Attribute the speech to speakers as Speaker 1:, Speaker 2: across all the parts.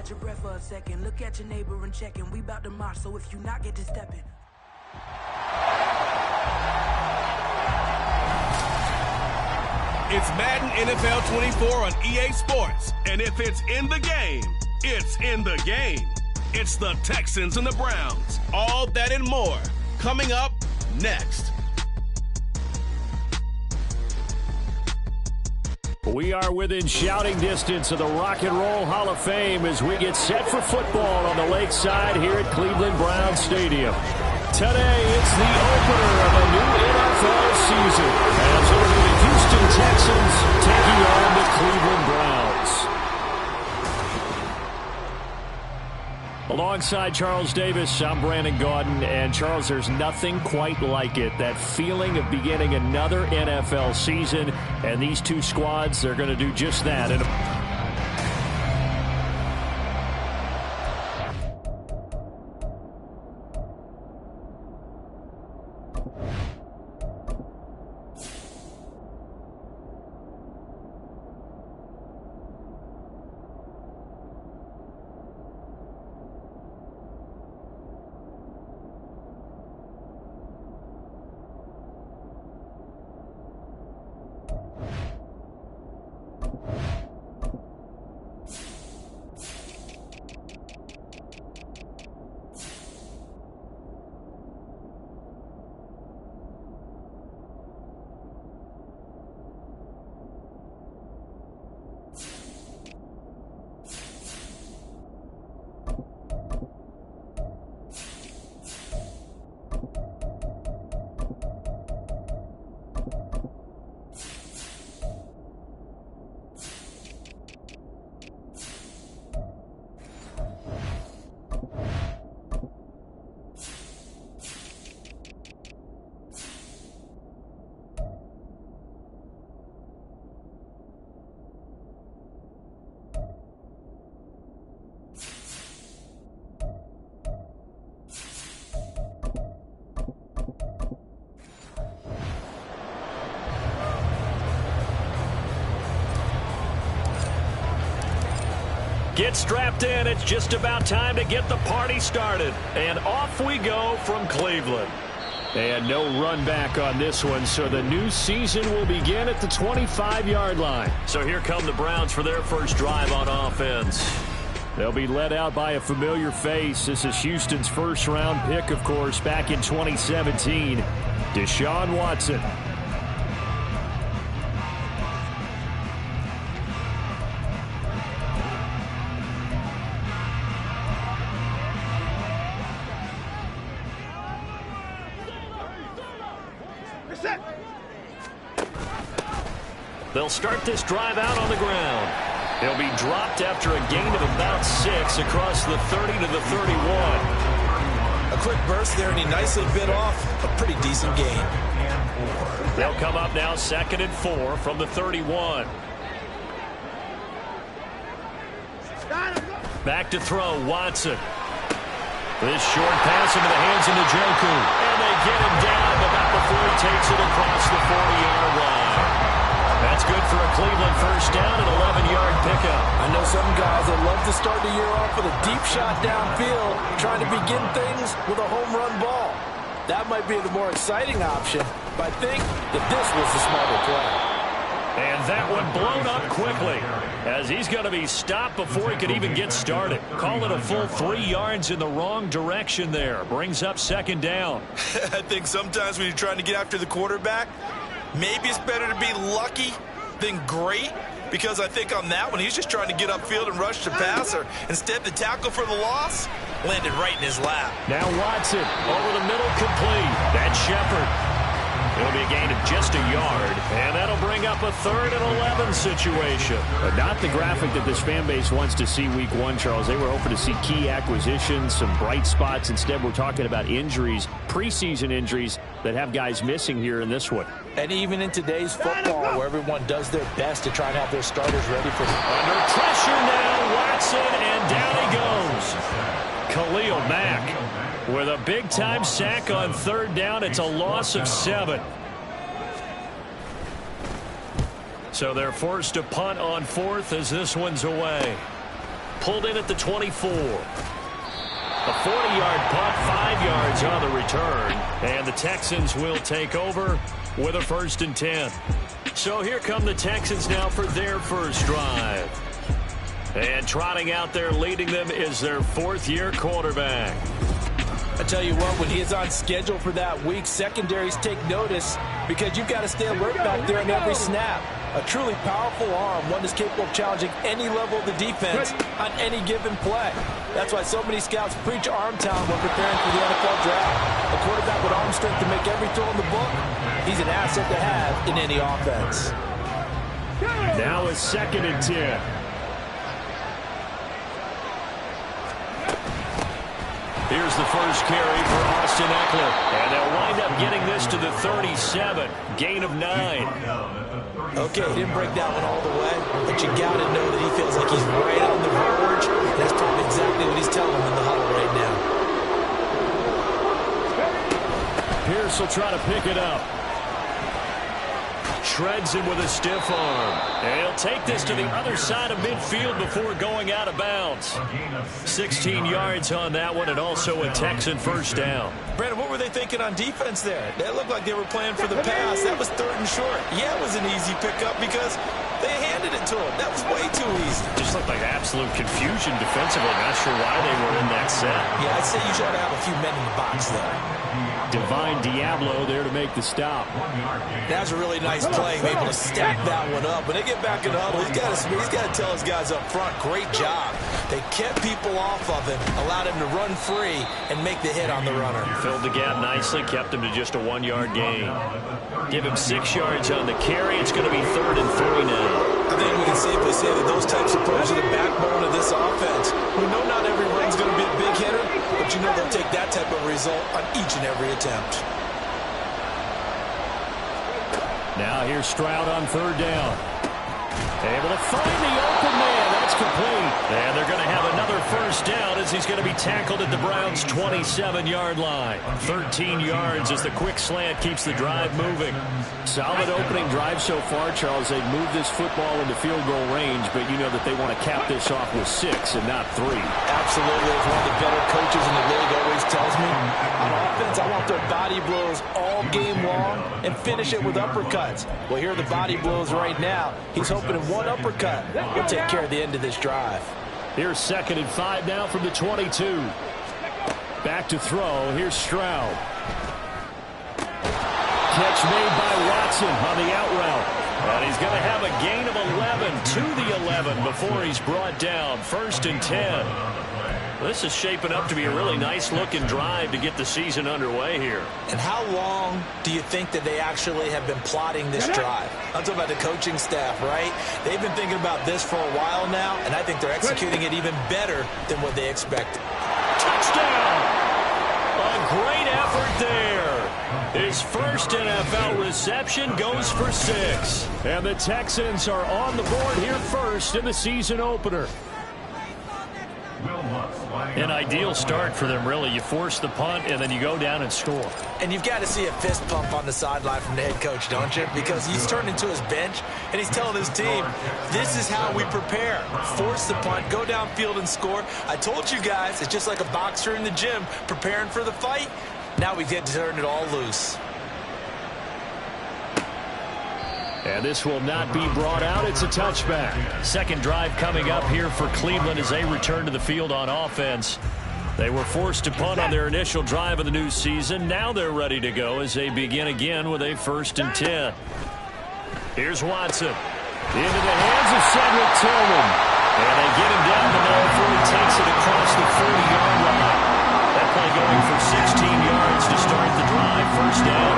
Speaker 1: catch your breath for a second. Look at your neighbor and check in. We about to march, so if you not, get to stepping.
Speaker 2: It's Madden NFL 24 on EA Sports. And if it's in the game, it's in the game. It's the Texans and the Browns. All that and more coming up next.
Speaker 3: We are within shouting distance of the Rock and Roll Hall of Fame as we get set for football on the lakeside here at Cleveland Browns Stadium. Today, it's the opener of a new NFL season as it'll be the Houston Texans taking on the Cleveland Browns. Alongside Charles Davis, I'm Brandon Gaudin. And Charles, there's nothing quite like it. That feeling of beginning another NFL season. And these two squads are going to do just that. Get strapped in. It's just about time to get the party started. And off we go from Cleveland. And no run back on this one, so the new season will begin at the 25-yard line. So here come the Browns for their first drive on offense. They'll be led out by a familiar face. This is Houston's first-round pick, of course, back in 2017, Deshaun Watson. They'll start this drive out on the ground. He'll be dropped after a gain of about 6 across the 30 to the 31.
Speaker 4: A quick burst there, and he nicely bit off a pretty decent gain.
Speaker 3: They'll come up now 2nd and 4 from the 31. Back to throw, Watson. This short pass into the hands of Njoku. And they get him down about before he takes it across the 40-yard line. That's good for a Cleveland first down and 11-yard pickup.
Speaker 4: I know some guys that love to start the year off with a deep shot downfield, trying to begin things with a home run ball. That might be the more exciting option, but I think that this was the smarter play.
Speaker 3: And that one blown up quickly as he's going to be stopped before he could even get started. Call it a full 3 yards in the wrong direction there. Brings up 2nd down.
Speaker 4: I think sometimes when you're trying to get after the quarterback, maybe it's better to be lucky than great, because I think on that one, he's just trying to get upfield and rush the passer. Instead, the tackle for the loss landed right in his lap.
Speaker 3: Now Watson over the middle, complete. That's Shepard. It'll be a gain of just a yard, and that'll bring up a 3rd and 11 situation. But not the graphic that this fan base wants to see week 1, Charles. They were hoping to see key acquisitions, some bright spots. Instead, we're talking about injuries, preseason injuries that have guys missing here in this one.
Speaker 4: And even in today's football, where everyone does their best to try and have their starters ready for...
Speaker 3: Under pressure now, Watson, and down he goes. Khalil Mack with a big-time sack on 3rd down. It's a loss of 7. So they're forced to punt on 4th as this one's away. pulled in at the 24. A 40-yard punt, 5 yards on the return. And the Texans will take over with a 1st and 10. So here come the Texans now for their first drive. And trotting out there leading them is their 4th-year quarterback.
Speaker 5: I tell you what, when he is on schedule for that week, secondaries take notice because you've got to stay alert back there on every snap. A truly powerful arm, one that's capable of challenging any level of the defense on any given play. That's why so many scouts preach arm talent when preparing for the NFL draft. A quarterback with arm strength to make every throw in the book, he's an asset to have in any offense.
Speaker 3: Now a 2nd and 10. Here's the first carry for Austin Eckler. And they'll wind up getting this to the 37. Gain of 9.
Speaker 5: Okay, he didn't break that one all the way, but you got to know that he feels like he's right on the verge. And that's probably exactly what he's telling him in the huddle right now.
Speaker 3: Pierce will try to pick it up. Shreds him with a stiff arm. And he'll take this to the other side of midfield before going out of bounds. 16 yards on that one, and also a Texan first down.
Speaker 5: Brandon, what were they thinking on defense there? That looked like they were playing for the pass. That was 3rd and short. Yeah, it was an easy pickup because they handed it to him. That was way too easy.
Speaker 3: Just looked like absolute confusion defensively. Not sure why they were in that set.
Speaker 5: Yeah, I'd say you should have a few men in the box there.
Speaker 3: Divine Diablo there to make the stop.
Speaker 5: That's a really nice play, able to stack that one up. When they get back in the huddle, he's got to tell his guys up front, great job. They kept people off of him, allowed him to run free and make the hit on the runner.
Speaker 3: Filled the gap nicely, kept him to just a 1-yard gain. Give him 6 yards on the carry. It's going to be 3rd and 3 now.
Speaker 5: I think we can safely say that those types of plays are the backbone of this offense. We know not every run's going to be a big hitter, but you know they'll take that type of result on each and every attempt.
Speaker 3: Now here's Stroud on 3rd down. Able to find the open man. That's complete. And they're going to have another first down as he's going to be tackled at the Browns' 27-yard line. 13 yards as the quick slant keeps the drive moving. Solid opening drive so far, Charles. They've moved this football into field goal range, but you know that they want to cap this off with 6 and not 3.
Speaker 5: Absolutely. As one of the better coaches in the league always tells me, on offense, I want their body blows all game long and finish it with uppercuts. Well, here are the body blows right now. He's hoping in one uppercut will take care of the end of this drive.
Speaker 3: Here's 2nd and 5 now from the 22. Back to throw. Here's Stroud. Catch made by Watson on the out route. And he's going to have a gain of 11 to the 11 before he's brought down. 1st and 10. This is shaping up to be a really nice-looking drive to get the season underway here.
Speaker 5: And how long do you think that they actually have been plotting this drive? I'm talking about the coaching staff, right? They've been thinking about this for a while now, and I think they're executing it even better than what they expected.
Speaker 3: Touchdown! A great effort there. His first NFL reception goes for 6. And the Texans are on the board here first in the season opener. An ideal start for them, really. You force the punt, and then you go down and score.
Speaker 5: And you've got to see a fist pump on the sideline from the head coach, don't you? Because he's turned into his bench, and he's telling his team, this is how we prepare. Force the punt, go downfield and score. I told you guys, it's just like a boxer in the gym preparing for the fight. Now we get to turn it all loose.
Speaker 3: And this will not be brought out. It's a touchback. Second drive coming up here for Cleveland as they return to the field on offense. They were forced to punt on their initial drive of the new season. Now they're ready to go as they begin again with a 1st and 10. Here's Watson. Into the hands of Cedric Tillman. And they get him down the middle before he takes it across the 40-yard line. That play going for 16 yards to start the drive. 1st down.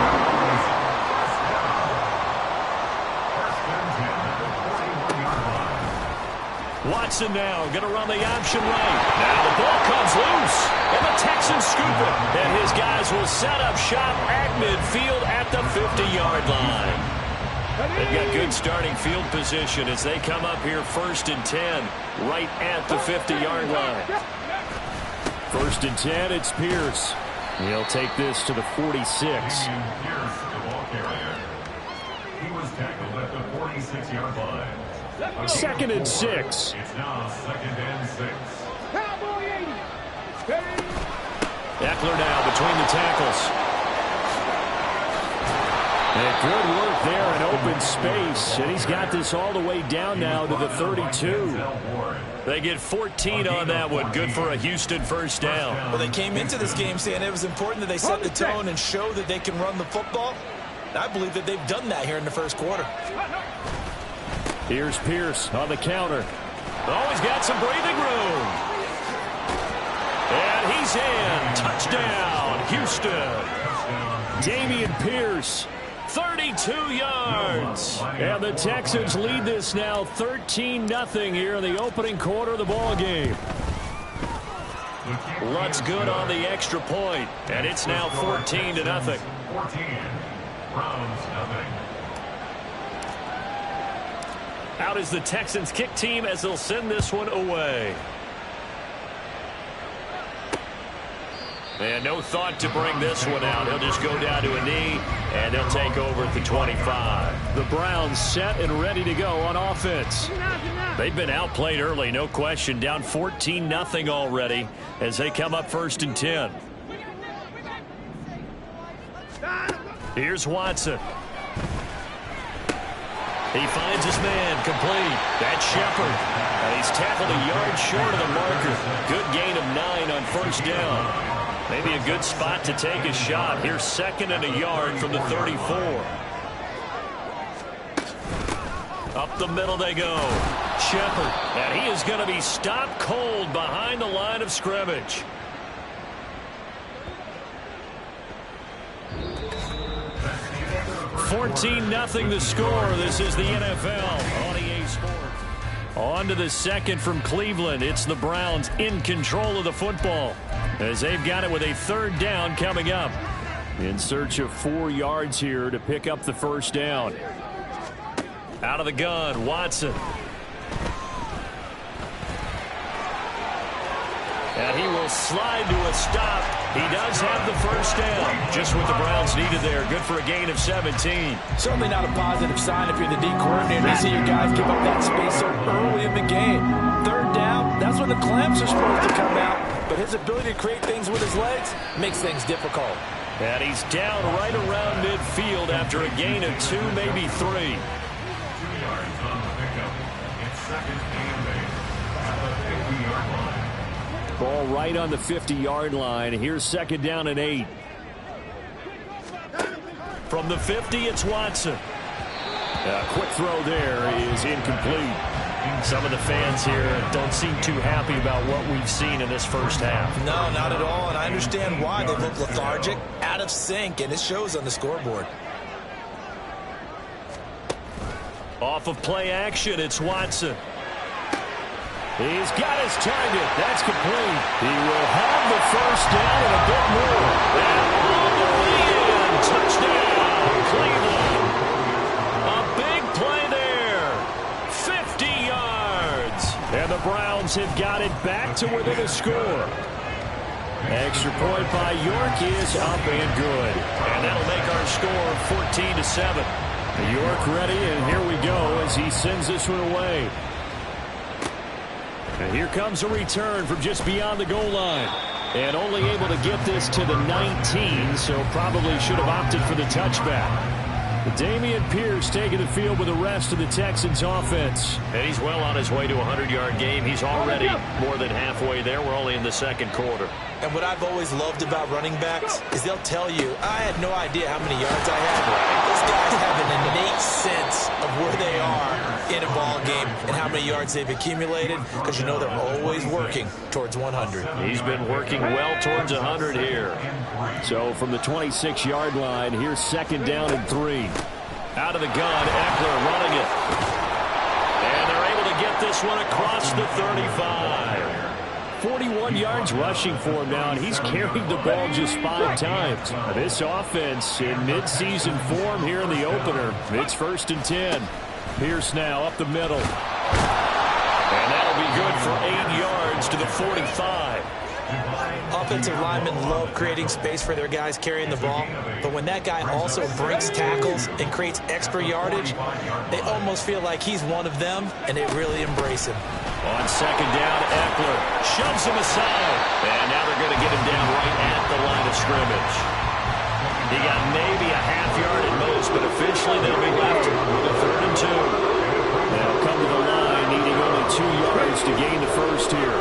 Speaker 3: Watson now going to run the option right. Now the ball comes loose, and the Texans scoop it. And his guys will set up shop at midfield at the 50-yard line. They've got good starting field position as they come up here 1st and 10, right at the 50-yard line. 1st and 10, it's Pierce. He'll take this to the 46.
Speaker 6: He was tackled at the 46-yard line.
Speaker 3: 2nd and 6.
Speaker 6: It's now 2nd and 6.
Speaker 3: Eckler now between the tackles. And good work there in open space. And he's got this all the way down now to the 32.
Speaker 7: They get 14 on that one. Good for a Houston first down.
Speaker 5: Well, they came into this game saying it was important that they set the tone and show that they can run the football. I believe that they've done that here in the first quarter.
Speaker 3: Here's Pierce on the counter.
Speaker 7: Oh, he's got some breathing room. And he's in. Touchdown, Houston.
Speaker 3: Dameon Pierce.
Speaker 7: 32 yards.
Speaker 3: And the Texans lead this now 13-0 here in the opening quarter of the ball game.
Speaker 7: Lutt's good on the extra point, and it's now 14-0.
Speaker 6: 14. Browns nothing.
Speaker 7: Out is the Texans kick team as they'll send this one away. And no thought to bring this one out. He'll just go down to a knee, and they'll take over at the 25.
Speaker 3: The Browns set and ready to go on offense.
Speaker 7: They've been outplayed early, no question. Down 14-0 already as they come up 1st and 10. Here's Watson. He finds his man complete. That's Shepard. And he's tackled a yard short of the marker. Good gain of 9 on 1st down. Maybe a good spot to take a shot. Here's 2nd and a yard from the 34. Up the middle they go. Shepard. And he is going to be stopped cold behind the line of scrimmage. $14-0 the score. This is the NFL on EA Sports. On to the 2nd from Cleveland. It's the Browns in control of the football as they've got it with a 3rd down coming up.
Speaker 3: In search of 4 yards here to pick up the 1st down.
Speaker 7: Out of the gun, Watson. And he will slide to a stop. He does have the 1st down. Just what the Browns needed there. Good for a gain of 17.
Speaker 5: Certainly not a positive sign if you're the D coordinator. You see your guys give up that space so early in the game. 3rd down, that's when the clamps are supposed to come out. But his ability to create things with his legs makes things difficult.
Speaker 7: And he's down right around midfield after a gain of 2, maybe 3.
Speaker 6: 2 yards on the pickup. It's 2nd and 8 at the 50-yard line.
Speaker 3: Ball right on the 50-yard line. Here's 2nd down and 8.
Speaker 7: From the 50, it's Watson.
Speaker 3: A quick throw there is incomplete.
Speaker 7: Some of the fans here don't seem too happy about what we've seen in this first half.
Speaker 5: No, not at all, and I understand why. They look lethargic, out of sync, and it shows on the scoreboard.
Speaker 7: Off of play action, it's Watson.
Speaker 3: He's got his target. That's complete. He will have the 1st down and a bit more.
Speaker 7: And all the way in. Touchdown, Cleveland. A big play there. 50 yards.
Speaker 3: And the Browns have got it back to within a score. Extra point by York is up and good.
Speaker 7: And that'll make our score 14-7.
Speaker 3: York ready, and here we go as he sends this one away. And here comes a return from just beyond the goal line. And only able to get this to the 19, so probably should have opted for the touchback. Dameon Pierce taking the field with the rest of the Texans offense.
Speaker 7: And he's well on his way to a 100-yard game. He's already more than halfway there. We're only in the 2nd quarter.
Speaker 5: And what I've always loved about running backs is they'll tell you, I had no idea how many yards I had. Those guys have an innate sense of where they are in a ball game and how many yards they've accumulated, because you know they're always working towards 100.
Speaker 7: He's been working well towards 100 here.
Speaker 3: So from the 26-yard line, here's 2nd down and 3.
Speaker 7: Out of the gun, Eckler running it. And they're able to get this one across the 35.
Speaker 3: 41 yards rushing for him now, and he's carried the ball just 5 times. This offense in midseason form here in the opener. It's 1st and 10. Pierce now up the middle.
Speaker 7: And that'll be good for 8 yards to the 45.
Speaker 5: Up offensive linemen love creating space for their guys carrying the ball, but when that guy also breaks tackles and creates extra yardage, they almost feel like he's one of them, and they really embrace him.
Speaker 3: On second down, Eckler shoves him aside, and now they're going to get him down right at the line of scrimmage. He got maybe a half yard at most, but officially they'll be left with a 3rd and 2. They'll come to the line, needing only 2 yards to gain the first here.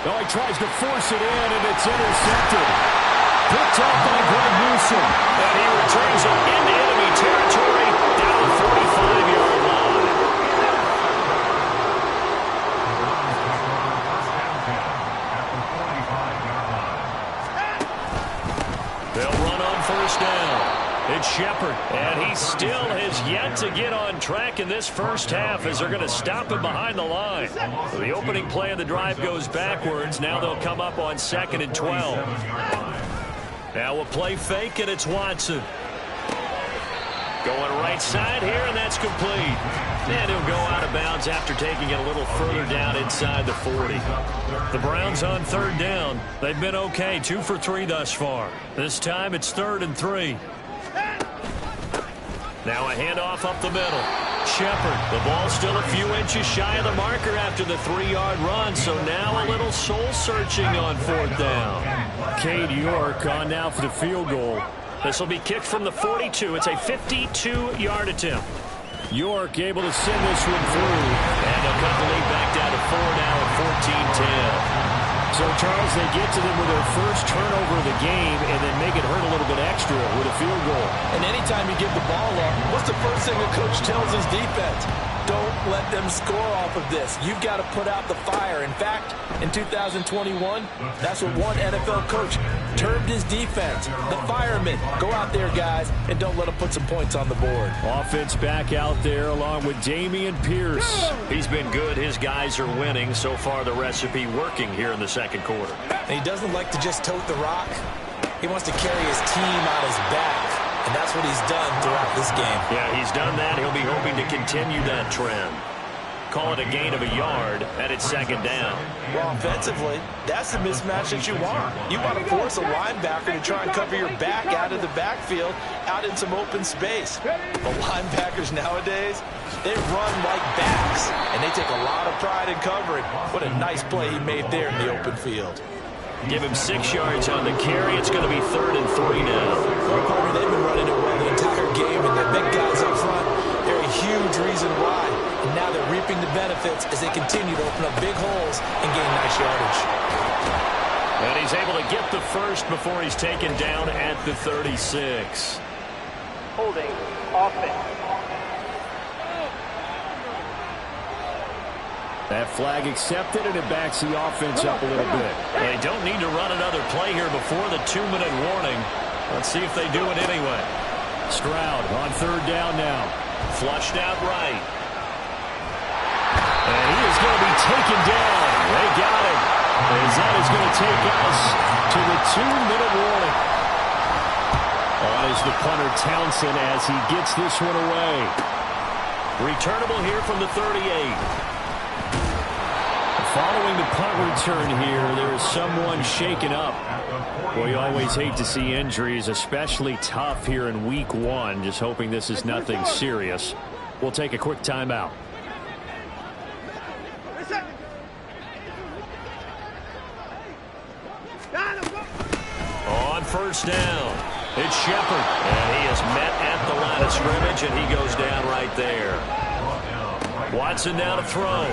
Speaker 3: Oh, he tries to force it in, and it's intercepted. Picked up by Greg Newsom. And he returns it into enemy territory down the 45-yard line. They'll run on first down. It's Shepard, and he still has yet to get on track in this first half as they're going to stop him behind the line. The opening play of the drive goes backwards. Now they'll come up on 2nd and 12. Now a play fake, and it's Watson. Going right side here, and that's complete. And he'll go out of bounds after taking it a little further down inside the 40. The Browns on 3rd down. They've been okay, 2 for 3 thus far. This time it's 3rd and 3. Now a handoff up the middle. Shepard, the ball still a few inches shy of the marker after the 3-yard run, so now a little soul-searching on 4th down. Cade York on now for the field goal. This will be kicked from the 42. It's a 52-yard attempt. York able to send this one through. And they'll cut the lead back down to 4 now at 14-10. So, Charles, they get to them with their first turnover of the game and then make it hurt a little bit extra with a field goal.
Speaker 5: And anytime you give the ball up, what's the first thing a coach tells his defense? Don't let them score off of this. You've got to put out the fire. In fact, in 2021, that's what one NFL coach termed his defense. The firemen. Go out there, guys, and don't let them put some points on the board.
Speaker 3: Offense back out there along with Dameon Pierce. He's been good. His guys are winning. So far, the recipe working here in the second quarter.
Speaker 5: And he doesn't like to just tote the rock. He wants to carry his team on his back. And that's what he's done throughout this game.
Speaker 3: Yeah, he's done that. He'll be hoping to continue that trend. Call it a gain of a yard, and it's 2nd down.
Speaker 5: Well, offensively, that's the mismatch that you want. You want to force a linebacker to try and cover your back out of the backfield, out in some open space. The linebackers nowadays, they run like backs, and they take a lot of pride in covering. What a nice play he made there in the open field.
Speaker 3: Give him 6 yards on the carry. It's going to be 3rd and 3 now.
Speaker 5: Well, Carter, they've been running it well the entire game, and the big guys up front, they're a huge reason why. And now they're reaping the benefits as they continue to open up big holes and gain nice yardage.
Speaker 3: And he's able to get the first before he's taken down at the 36.
Speaker 8: Holding offense.
Speaker 3: That flag accepted, and it backs the offense up a little bit. They don't need to run another play here before the 2-minute warning. Let's see if they do it anyway. Stroud on 3rd down now. Flushed out right. And he is going to be taken down. They got him. As that is going to take us to the 2-minute warning. On is the punter Townsend as he gets this one away. Returnable here from the 38. Following the punt return here, there is someone shaken up. Well, you always hate to see injuries, especially tough here in week 1. Just hoping this is nothing serious. We'll take a quick timeout. On first down, it's Shepard. And he is met at the line of scrimmage, and he goes down right there. Watson now to throw.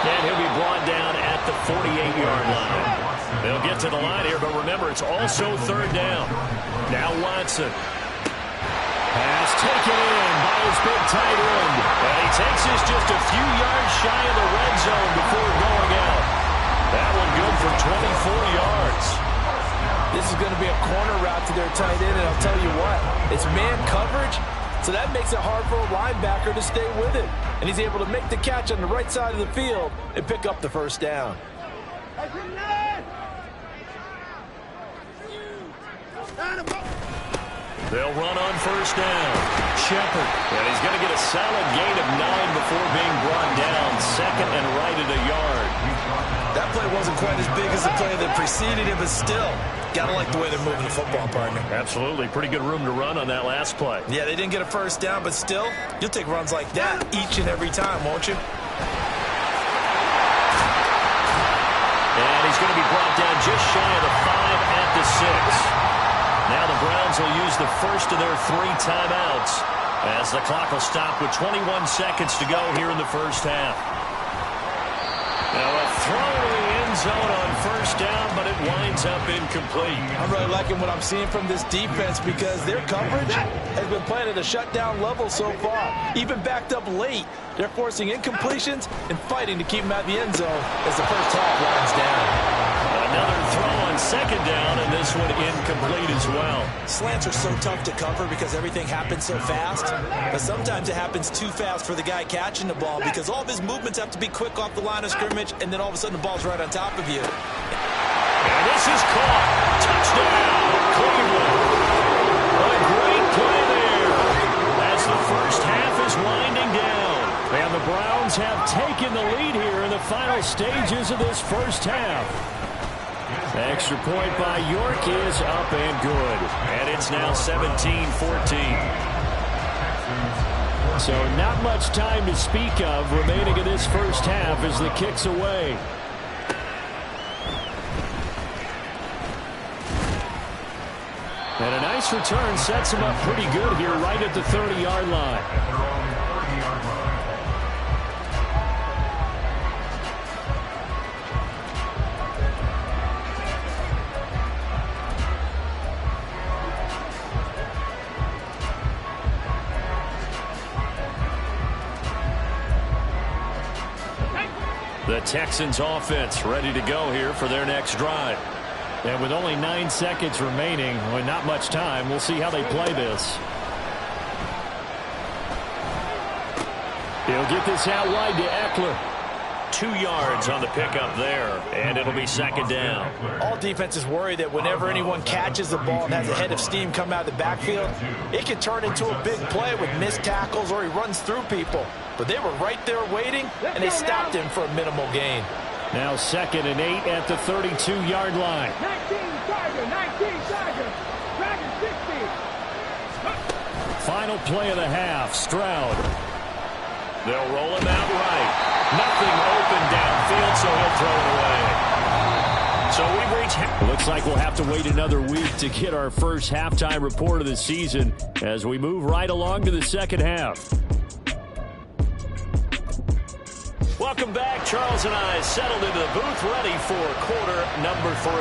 Speaker 3: And he'll be brought down at the 48-yard line. They'll get to the line here, but remember, it's also 3rd down. Now Watson. Pass taken in by his big tight end. And he takes this just a few yards shy of the red zone before going out. That one good for 24 yards.
Speaker 5: This is going to be a corner route to their tight end, and I'll tell you what, it's man coverage. So that makes it hard for a linebacker to stay with it. And he's able to make the catch on the right side of the field and pick up the first down.
Speaker 3: They'll run on first down. Shepard.
Speaker 7: And he's going to get a solid gain of 9 before being brought down. Second and right at a yard.
Speaker 4: That play wasn't quite as big as the play that preceded it, but still, got to like the way they're moving the football, partner.
Speaker 7: Absolutely. Pretty good room to run on that last play.
Speaker 4: Yeah, they didn't get a first down, but still, you'll take runs like that each and every time, won't you?
Speaker 7: And he's going to be brought down just shy of the 5 at the 6. Now the Browns will use the first of their 3 timeouts as the clock will stop with 21 seconds to go here in the first half. Now a throw to the end zone on first down, but it winds up incomplete.
Speaker 5: I'm really liking what I'm seeing from this defense because their coverage has been playing at a shutdown level so far. Even backed up late, they're forcing incompletions and fighting to keep them out of the end zone as the first half winds down.
Speaker 7: Another throw on second down, and this one incomplete as well.
Speaker 4: Slants are so tough to cover because everything happens so fast, but sometimes it happens too fast for the guy catching the ball because all of his movements have to be quick off the line of scrimmage, and then all of a sudden the ball's right on top of you.
Speaker 7: And this is caught. Touchdown, Cleveland. A great play there as the first half is winding down. And the Browns have taken the lead here in the final stages of this first half. Extra point by York is up and good. And it's now 17-14. So not much time to speak of remaining in this first half as the kick's away. And a nice return sets him up pretty good here right at the 30-yard line. The Texans offense ready to go here for their next drive. And with only 9 seconds remaining, with not much time, we'll see how they play this. He'll get this out wide to Eckler. 2 yards on the pickup there, and it'll be second down.
Speaker 5: All defenses worry that whenever anyone catches the ball and has a head of steam come out of the backfield, it can turn into a big play with missed tackles or he runs through people. But they were right there waiting, and they stopped him for a minimal gain.
Speaker 3: Now 2nd and 8 at the 32-yard line.
Speaker 9: 19 Tiger, Dragon 60.
Speaker 3: Final play of the half, Stroud.
Speaker 7: They'll roll him out right. Nothing open downfield, so he'll throw it away. So we've reached...
Speaker 3: Looks like we'll have to wait another week to get our first halftime report of the season as we move right along to the second half.
Speaker 7: Welcome back. Charles and I settled into the booth ready for quarter number 3.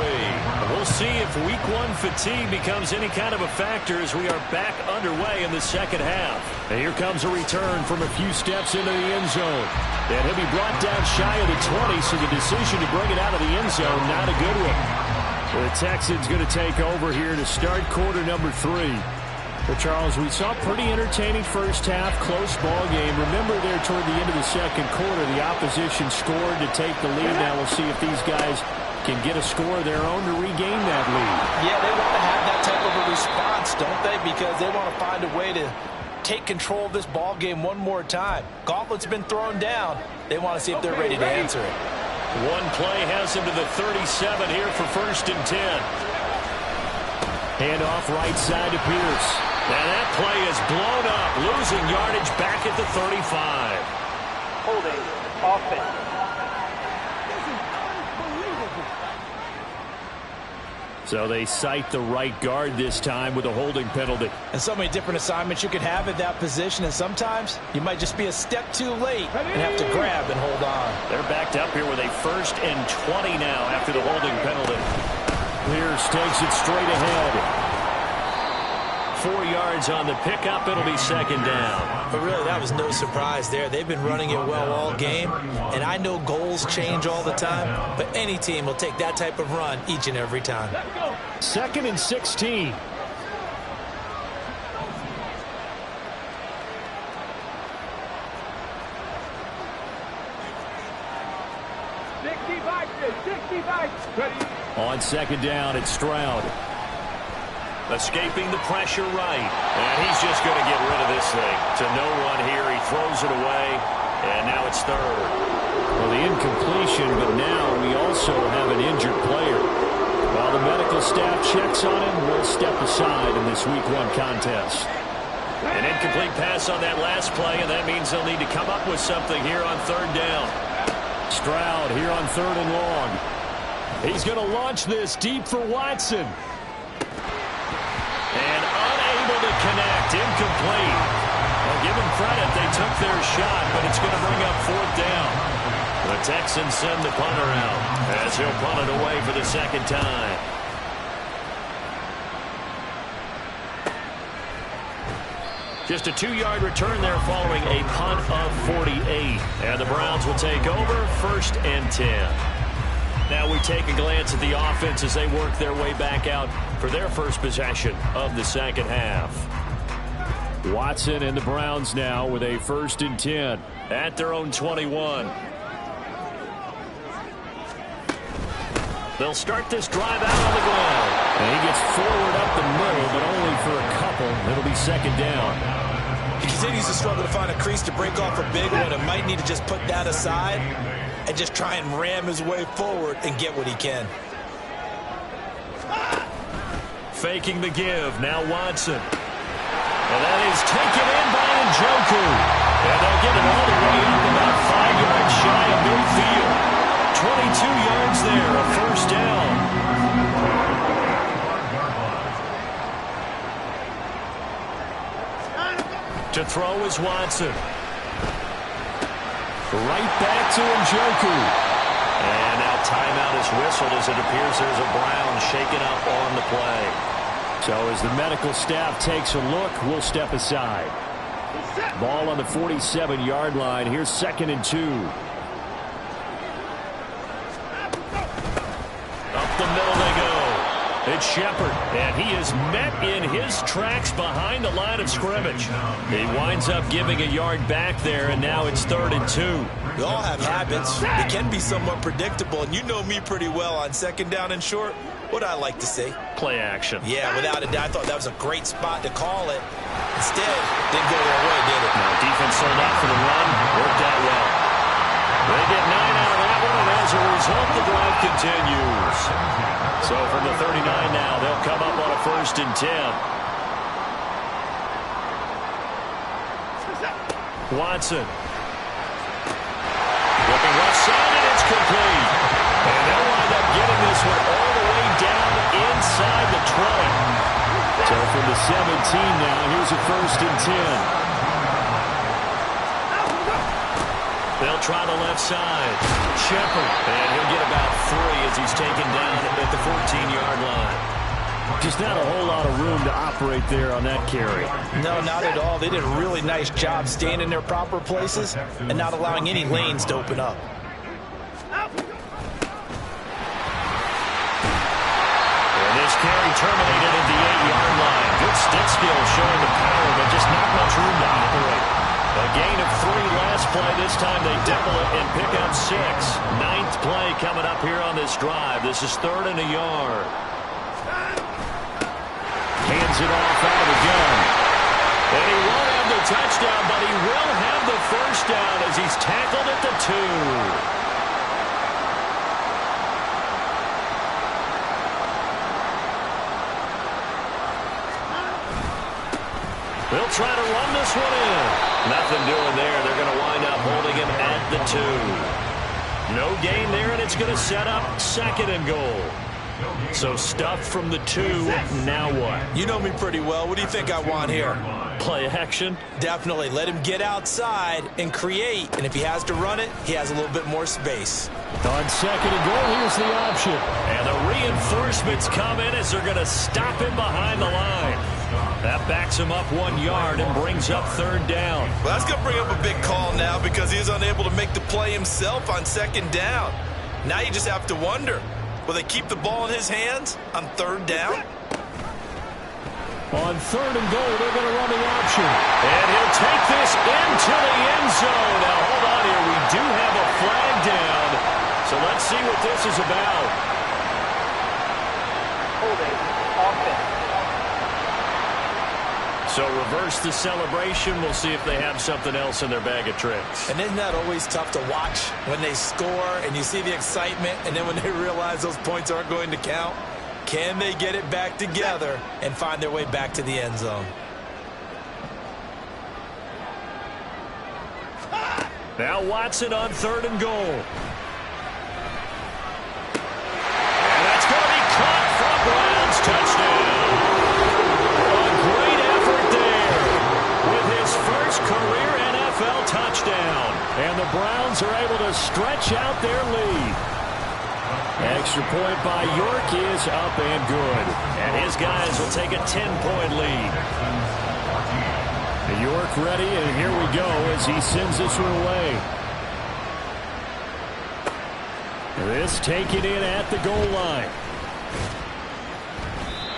Speaker 7: We'll see if week 1 fatigue becomes any kind of a factor as we are back underway in the second half.
Speaker 3: And here comes a return from a few steps into the end zone. And he'll be brought down shy of the 20, so the decision to bring it out of the end zone, not a good one. The Texans going to take over here to start quarter number 3. But Charles, we saw a pretty entertaining first half, close ball game. Remember there toward the end of the second quarter, the opposition scored to take the lead. Now we'll see if these guys can get a score of their own to regain that lead.
Speaker 5: Yeah, they want to have that type of a response, don't they? Because they want to find a way to take control of this ball game one more time. Gauntlet's been thrown down. They want to see if they're ready to answer it.
Speaker 7: One play has him to the 37 here for 1st and 10.
Speaker 3: Hand off right side to Pierce.
Speaker 7: Now that play is blown up, losing yardage back at the 35.
Speaker 8: Holding offense.
Speaker 3: So they cite the right guard this time with a holding penalty.
Speaker 5: And so many different assignments you could have at that position, and sometimes you might just be a step too late and have to grab and hold on.
Speaker 7: They're backed up here with a 1st and 20 now after the holding penalty.
Speaker 3: Pierce takes it straight ahead.
Speaker 7: 4 yards on the pickup. It'll be second down.
Speaker 4: But really, that was no surprise there. They've been running it well all game, and I know goals change all the time, but any team will take that type of run each and every time.
Speaker 3: 2nd and 16.
Speaker 9: Ready.
Speaker 3: On second down, it's Stroud.
Speaker 7: Escaping the pressure right. And he's just going to get rid of this thing. To no one here. He throws it away. And now it's third.
Speaker 3: Well, the incompletion, but now we also have an injured player. While the medical staff checks on him, we'll step aside in this Week 1 contest.
Speaker 7: An incomplete pass on that last play, and that means they'll need to come up with something here on third down.
Speaker 3: Stroud here on third and long. He's going to launch this deep for Watson.
Speaker 7: And unable to connect. Incomplete. Well, give them credit. They took their shot, but it's going to bring up fourth down. The Texans send the punter out as he'll punt it away for the second time. Just a 2-yard return there following a punt of 48. And the Browns will take over, 1st and 10. Now we take a glance at the offense as they work their way back out for their first possession of the second half.
Speaker 3: Watson and the Browns now with a 1st and 10.
Speaker 7: At their own 21. They'll start this drive out on the ground.
Speaker 3: And he gets forward up the middle, but only for a couple. It'll be second down.
Speaker 5: He continues to struggle to find a crease to break off a big one and might need to just put that aside and just try and ram his way forward and get what he can.
Speaker 7: Faking the give. Now Watson. And that is taken in by Njoku. And they'll get it all the way up about 5 yards shy of midfield. 22 yards there, a first down. To throw is Watson.
Speaker 3: Right back to Njoku.
Speaker 7: And now timeout is whistled as it appears there's a Brown shaken up on the play.
Speaker 3: So as the medical staff takes a look, we'll step aside. Ball on the 47-yard line. Here's 2nd and 2.
Speaker 7: Up the middle they go. It's Shepard, and he is met in his tracks behind the line of scrimmage. He winds up giving a yard back there, and now it's 3rd and 2.
Speaker 5: We all have habits. They can be somewhat predictable, and you know me pretty well on 2nd down and short. What I like to see.
Speaker 7: Play action.
Speaker 5: Yeah, without a doubt. I thought that was a great spot to call it. Instead, didn't go their way, did it?
Speaker 7: No, defense sold out for the run. Worked out well. They get 9 out of that one, and as a result, the drive continues. So from the 39 now, they'll come up on a 1st and 10. Watson. Looking left side, and it's complete. And they'll wind up getting this one all the way down inside the 20.
Speaker 3: So from the 17 now, here's a 1st and 10.
Speaker 7: They'll try the left side. Shepard. And he'll get about 3 as he's taken down at the 14-yard line.
Speaker 3: Just not a whole lot of room to operate there on that carry.
Speaker 5: No, not at all. They did a really nice job staying in their proper places and not allowing any lanes to open up.
Speaker 7: And this carry terminated at the 8-yard line. Good stick skill showing the power, but just not much room to operate. A gain of 3 last play. This time they double it and pick up 6. 9th play coming up here on this drive. This is 3rd and a yard.
Speaker 3: Hands it off out of the gun.
Speaker 7: And he won't have the touchdown, but he will have the first down as he's tackled at the 2. They'll try to run this one in. Nothing doing there. They're going to wind up holding him at the 2. No gain there, and it's going to set up 2nd and goal. So stuffed from the 2. Now what?
Speaker 5: You know me pretty well. What do you think I want here?
Speaker 7: Play action?
Speaker 5: Definitely. Let him get outside and create. And if he has to run it, he has a little bit more space.
Speaker 3: On 2nd and goal, here's the option.
Speaker 7: And the reinforcements come in as they're going to stop him behind the line. That backs him up 1 yard and brings up 3rd down.
Speaker 4: Well, that's going to bring up a big call now because he is unable to make the play himself on 2nd down. Now you just have to wonder, will they keep the ball in his hands on 3rd down?
Speaker 3: On 3rd and goal, they're going to run the option.
Speaker 7: And he'll take this into the end zone. Now, hold on here. We do have a flag down. So let's see what this is about.
Speaker 8: Holding offense.
Speaker 3: So reverse the celebration. We'll see if they have something else in their bag of tricks.
Speaker 5: And isn't that always tough to watch when they score and you see the excitement, and then when they realize those points aren't going to count? Can they get it back together and find their way back to the end zone?
Speaker 3: Now Watson on 3rd and goal. And that's going to be caught for Browns touchdown. A great effort there with his first career NFL touchdown. And the Browns are able to stretch out their lead. Extra point by York is up and good. And his guys will take a 10-point lead. York ready, and here we go as he sends this one away. This taken in at the goal line.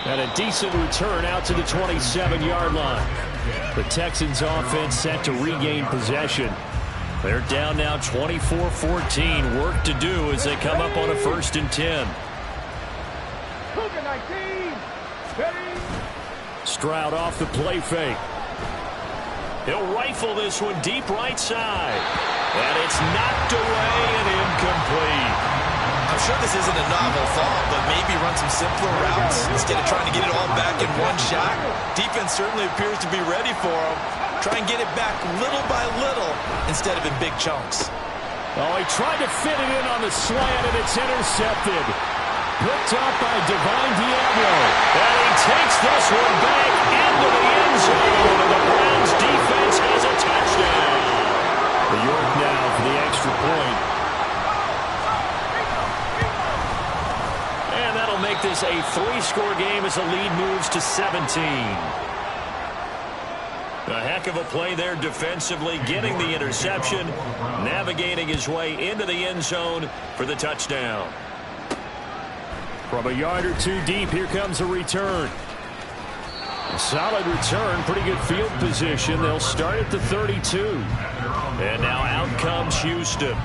Speaker 3: And a decent return out to the 27-yard line. The Texans offense set to regain possession. They're down now 24-14. Work to do as they come up on a 1st and 10. Stroud off the play fake. He'll rifle this one deep right side. And it's knocked away and incomplete.
Speaker 4: I'm sure this isn't a novel thought, but maybe run some simpler routes instead of trying to get it all back in one shot. Defense certainly appears to be ready for him. Try and get it back little by little instead of in big chunks.
Speaker 3: Oh, he tried to fit it in on the slant, and it's intercepted. Picked up by Divine Diablo. And he takes this one back into the end zone. And the Browns defense has a touchdown. The York now for the extra point. And that'll make this a 3-score game as the lead moves to 17. A heck of a play there defensively, getting the interception, navigating his way into the end zone for the touchdown. From a yard or two deep, here comes a return. A solid return, pretty good field position. They'll start at the 32. And now out comes Houston.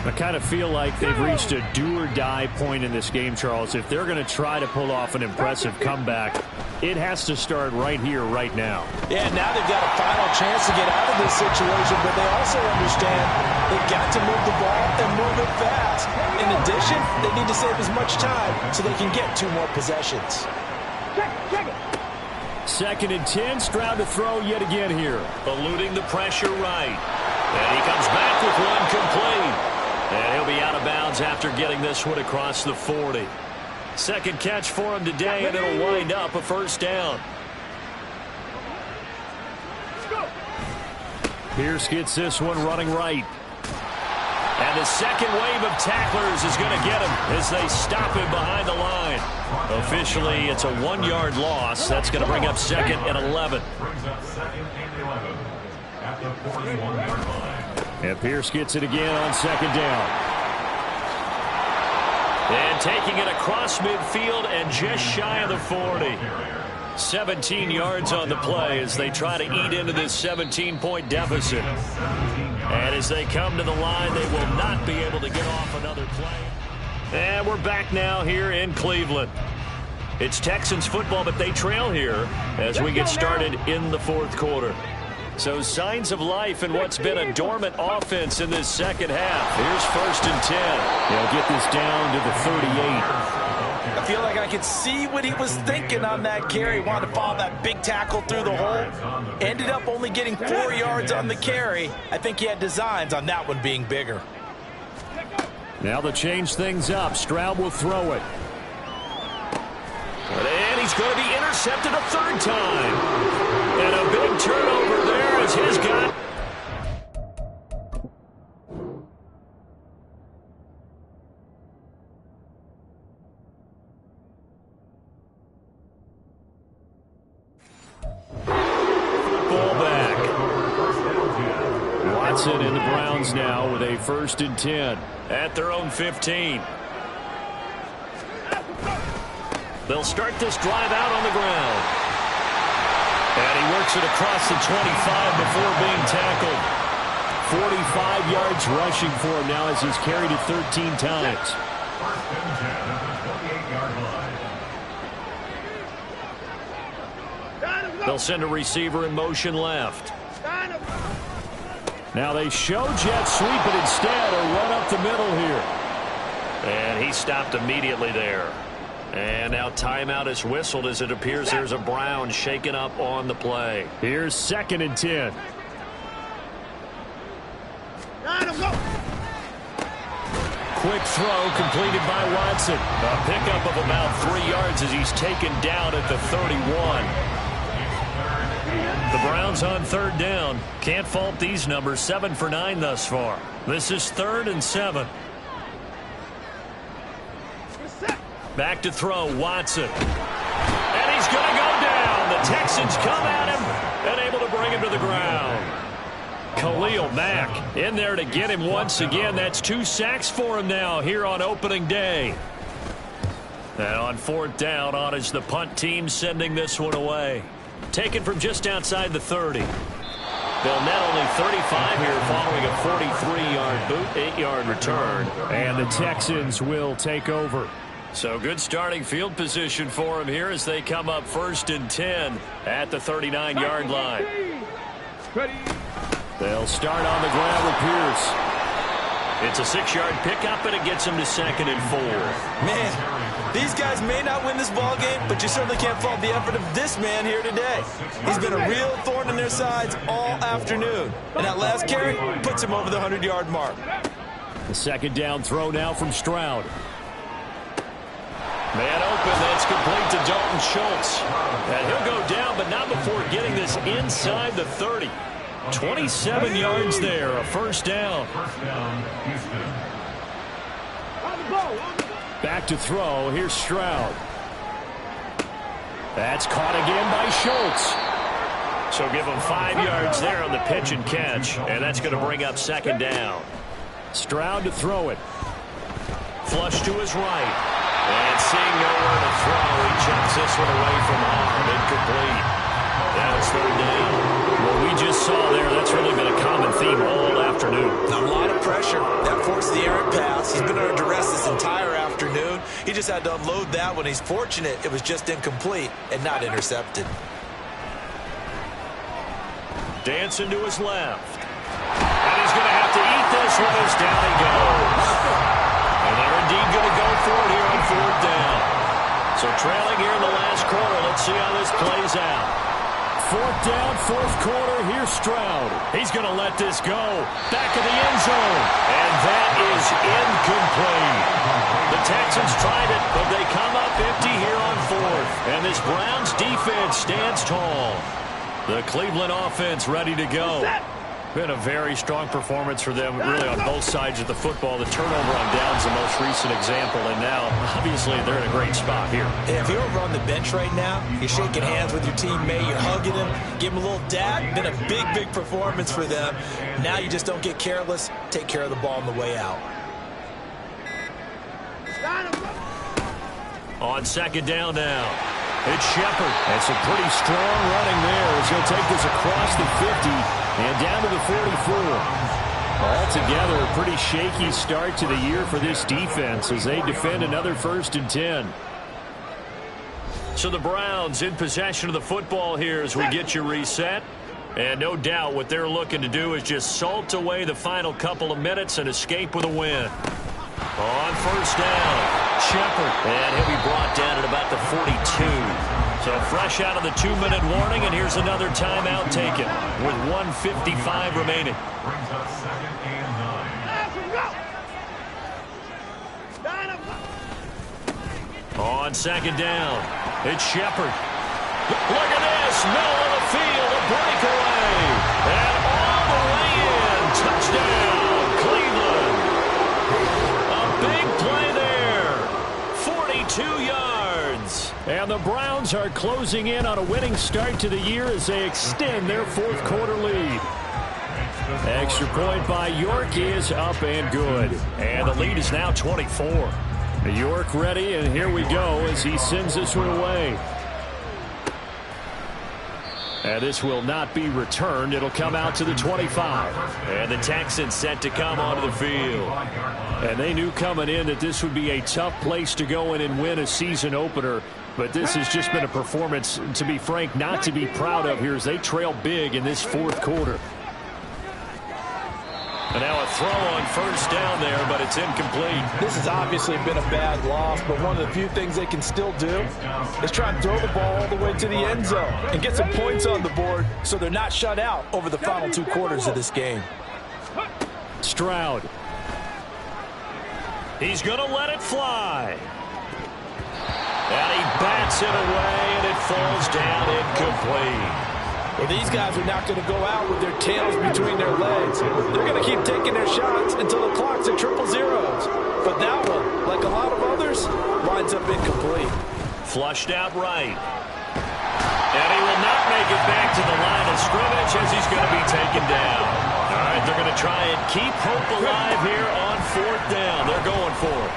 Speaker 3: I kind of feel like they've reached a do-or-die point in this game, Charles. If they're going to try to pull off an impressive comeback, it has to start right here, right now.
Speaker 5: Yeah, now they've got a final chance to get out of this situation, but they also understand they've got to move the ball and move it fast. In addition, they need to save as much time so they can get 2 more possessions.
Speaker 9: Check it.
Speaker 3: 2nd and 10, Stroud to throw yet again here. Eluding the pressure right. And he comes back with one complete. And he'll be out of bounds after getting this one across the 40. 2nd catch for him today, and it'll wind up a 1st down. Pierce gets this one running right. And the second wave of tacklers is going to get him as they stop him behind the line. Officially, it's a 1-yard loss. That's going to bring up 2nd and 11.
Speaker 6: Brings up 2nd and 11 at the 41-yard line.
Speaker 3: And Pierce gets it again on 2nd down. And taking it across midfield and just shy of the 40. 17 yards on the play as they try to eat into this 17-point deficit. And as they come to the line, they will not be able to get off another play. And we're back now here in Cleveland. It's Texans football, but they trail here as we get started in the 4th quarter. So signs of life in what's been a dormant offense in this 2nd half. Here's 1st and 10. They'll get this down to the 38.
Speaker 5: I feel like I could see what he was thinking on that carry. He wanted to follow that big tackle through the hole. Ended up only getting 4 yards on the carry. I think he had designs on that one being bigger.
Speaker 3: Now to change things up, Stroud will throw it. And he's going to be intercepted a 3rd time. And a big turnover there as his guy. Ball back. Watson and the Browns now with a 1st and 10 at their own 15. They'll start this drive out on the ground. And he works it across the 25 before being tackled. 45 yards rushing for him now as he's carried it 13 times.
Speaker 6: 1st and 10 at the 28-yard line.
Speaker 3: They'll send a receiver in motion left. Now they show jet sweep, but instead a run up the middle here.
Speaker 7: And he stopped immediately there. And now timeout is whistled as it appears there's a Brown shaken up on the play.
Speaker 3: Here's 2nd and 10. Quick throw completed by Watson.
Speaker 7: A pickup of about 3 yards as he's taken down at the 31.
Speaker 3: The Browns on 3rd down. Can't fault these numbers. 7 for 9 thus far. This is 3rd and 7. Back to throw, Watson. And he's going to go down. The Texans come at him and able to bring him to the ground. Khalil Mack in there to get him once again. That's 2 sacks for him now here on opening day. And on 4th down, on is the punt team sending this one away. Taken from just outside the 30.
Speaker 7: They'll net only 35 here following a 43-yard boot, 8-yard return.
Speaker 3: And the Texans will take over.
Speaker 7: So good starting field position for them here as they come up 1st and 10 at the 39-yard line.
Speaker 3: They'll start on the ground with Pierce.
Speaker 7: It's a 6-yard pickup, and it gets them to 2nd and 4.
Speaker 5: Man, these guys may not win this ball game, but you certainly can't fault the effort of this man here today. He's been a real thorn in their sides all afternoon. And that last carry puts him over the 100-yard mark.
Speaker 3: The 2nd down throw now from Stroud.
Speaker 7: Man open, that's complete to Dalton Schultz. And he'll go down, but not before getting this inside the 30. 27 yards there, a 1st down.
Speaker 3: Back to throw, here's Stroud. That's caught again by Schultz.
Speaker 7: So give him 5 yards there on the pitch and catch, and that's going to bring up 2nd down.
Speaker 3: Stroud to throw it.
Speaker 7: Flush to his right. And seeing nowhere to throw, he chucks this one away from arm. Incomplete. Now it's 3rd down.
Speaker 3: What we just saw there, that's really been a common theme all afternoon.
Speaker 5: A lot of pressure. That forced the errant pass. He's been under duress this entire afternoon. He just had to unload that one. He's fortunate it was just incomplete and not intercepted.
Speaker 7: Dancing to his left. And he's going to have to eat this one as down he goes. And they're indeed going to go for it here on 4th down. So trailing here in the last quarter. Let's see how this plays out.
Speaker 3: 4th down, 4th quarter. Here's Stroud. He's going to let this go. Back of the end zone.
Speaker 7: And that is incomplete. The Texans tried it, but they come up empty here on 4th. And this Browns defense stands tall.
Speaker 3: The Cleveland offense ready to go. Been a very strong performance for them, really, on both sides of the football. The turnover on downs the most recent example, and now, obviously, they're in a great spot here.
Speaker 5: If you're over on the bench right now, you're shaking hands with your teammate, you're hugging him, give him a little dab. Been a big, big performance for them. Now you just don't get careless. Take care of the ball on the way out.
Speaker 3: On 2nd down now, it's Shepard. That's a pretty strong running there as he'll take this across the 50 and down to the 44. Altogether, a pretty shaky start to the year for this defense as they defend another 1st and 10. So the Browns in possession of the football here as we get you reset. And no doubt what they're looking to do is just salt away the final couple of minutes and escape with a win. On 1st down, Shepard. And he'll be brought down at about the 42. So fresh out of the 2-minute warning, and here's another timeout taken with 1:55 remaining.
Speaker 6: Brings up 2nd and 9.
Speaker 3: On 2nd down, it's Shepard. Look at this, middle of the field, a breakaway. And all the way in, touchdown, Cleveland. A big play there, 42 yards. And the Browns are closing in on a winning start to the year as they extend their 4th quarter lead. Extra point by York is up and good. And the lead is now 24. York ready, and here we go as he sends this one away. And this will not be returned. It'll come out to the 25. And the Texans set to come onto the field. And they knew coming in that this would be a tough place to go in and win a season opener. But this has just been a performance, to be frank, not to be proud of here as they trail big in this fourth quarter.
Speaker 7: And now a throw on first down there, but it's incomplete.
Speaker 5: This has obviously been a bad loss, but one of the few things they can still do is try and throw the ball all the way to the end zone and get some points on the board so they're not shut out over the final 2 quarters of this game.
Speaker 3: Stroud.
Speaker 7: He's going to let it fly. And he bats it away, and it falls down incomplete.
Speaker 5: Well, these guys are not going to go out with their tails between their legs. They're going to keep taking their shots until the clock's at 000. But that one, like a lot of others, winds up incomplete.
Speaker 7: Flushed out right. And he will not make it back to the line of scrimmage as he's going to be taken down. All right, they're going to try and keep hope alive here on 4th down. They're going for it.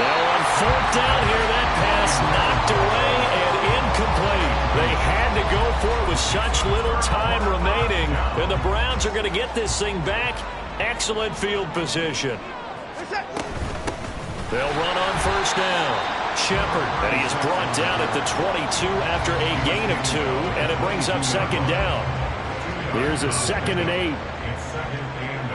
Speaker 7: Now on 4th down here, that pass knocked away and incomplete. They had to go for it with such little time remaining. And the Browns are going to get this thing back. Excellent field position. They'll run on first down. Shepard, and he is brought down at the 22 after a gain of 2, and it brings up 2nd down.
Speaker 3: Here's a 2nd and 8.
Speaker 6: It's 2nd and 8.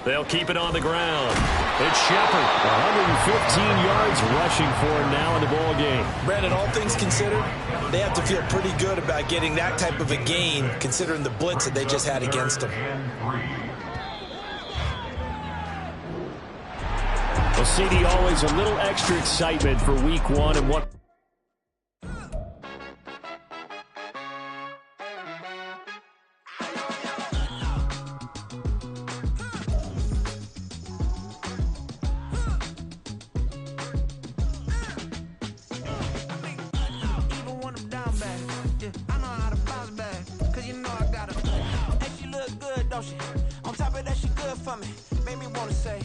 Speaker 7: They'll keep it on the ground.
Speaker 3: It's Shepard, 115 yards rushing for him now in the ball game.
Speaker 5: Brandon, all things considered, they have to feel pretty good about getting that type of a gain, considering the blitz that they just had against them.
Speaker 3: Well, CD, always a little extra excitement for week 1 and what.
Speaker 1: On top of that, she good for me. Made me wanna say,